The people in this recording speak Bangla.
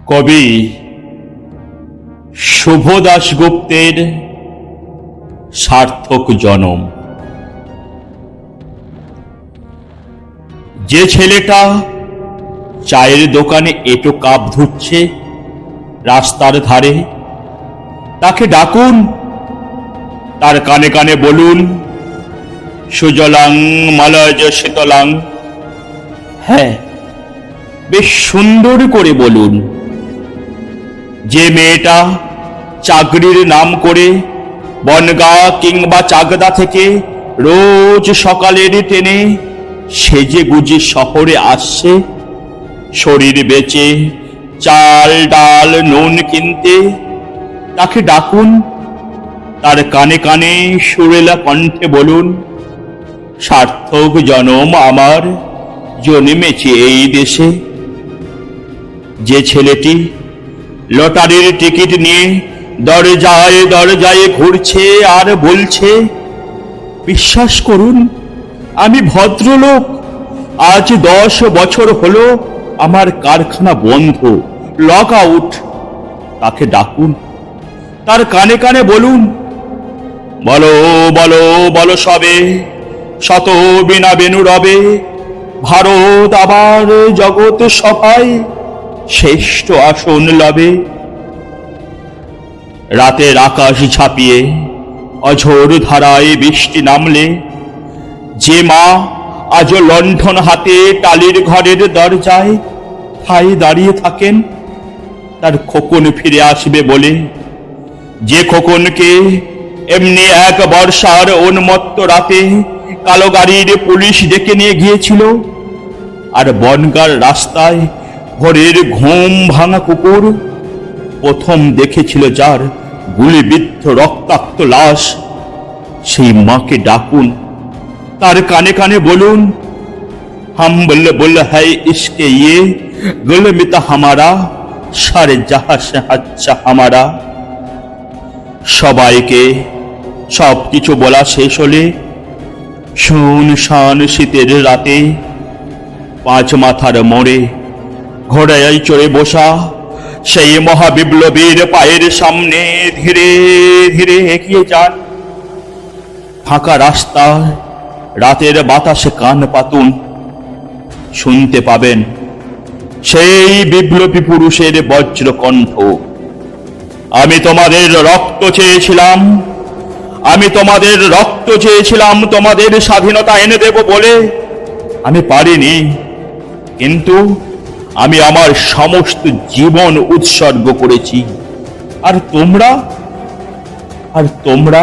কবি শুভ দাশগুপ্তের সার্থক জনম। যে ছেলেটা চায়ের দোকানে এঁটো কাপ ধুচ্ছে রাস্তার ধারে, তাকে ডাকুন, তার কানে কানে বলুন, সুজলাং মলয়জ শীতলাং। হ্যাঁ, বেশ সুন্দর করে বলুন। যে মেয়েটা চাকরির নাম করে বনগাঁ কিংবা চাকদা থেকে রোজ সকালের ট্রেনে সেজে গুজে শহরে আসছে শরীর বেচে চাল ডাল নুন কিনতে, তাকে ডাকুন, তার কানে কানে সুরেলা কণ্ঠে বলুন, সার্থক জনম আমার জন্মেছে এই দেশে। যে ছেলেটি লটারির টিকিট নিয়ে দরজায় দরজায় ঘুরছে আর বলছে, বিশ্বাস করুন আমি ভদ্রলোক, আজ 10 বছর হলো আমার কারখানা বন্ধ, লক আউট, তাকে ডাকুন, তার কানে কানে বলুন, বলো বলো বলো সবে, শত বিনা বেনু রবে, ভারত আবার জগৎ সভায় শ্রেষ্ঠ আসন লবে। রাতের আকাশ ঝাঁপিয়ে অঝোর ধারায় বৃষ্টি নামলে যে মা আজ লণ্ঠন হাতে টালির ঘরের দরজায় ঠায় দাঁড়িয়ে থাকেন, তার খোকন ফিরে আসবে বলে, যে খোকনকে এমনি এক বর্ষার উন্মত্ত রাতে কালো গাড়ির পুলিশ ডেকে নিয়ে গিয়েছিল, আর বনগাঁর রাস্তায় ভোরের ঘুম ভাঙা কুকুর প্রথম দেখেছিল যার গুলিবিদ্ধ রক্তাক্ত লাশ, সেই মাকে ডাকুন, তার কানে কানে বলুন, হাম বল্লে বল্লে হ্যায় ইশকে ইয়ে গুলমিতা হামারা, সারে জাহা সে হাচ্ছা হামারা। সবাইকে সবকিছু বলা শেষ হলে শুনশান শীতের রাতে 5 মাথার মোড়ে ঘোড়ায় চড়ে বসা সেই মহাবিপ্লবীর পায়ের সামনে ধীরে ধীরে এগিয়ে যান। ফাঁকা রাস্তায় রাতের বাতাসে কান পাতুন, শুনতে পাবেন সেই বিপ্লবী পুরুষের বজ্র কণ্ঠ, আমি তোমাদের রক্ত চেয়েছিলাম, আমি তোমাদের রক্ত চেয়েছিলাম তোমাদের স্বাধীনতা এনে দেব বলে, আমি পারিনি, কিন্তু আমি আমার সমস্ত জীবন উৎসর্গ করেছি। আর তোমরা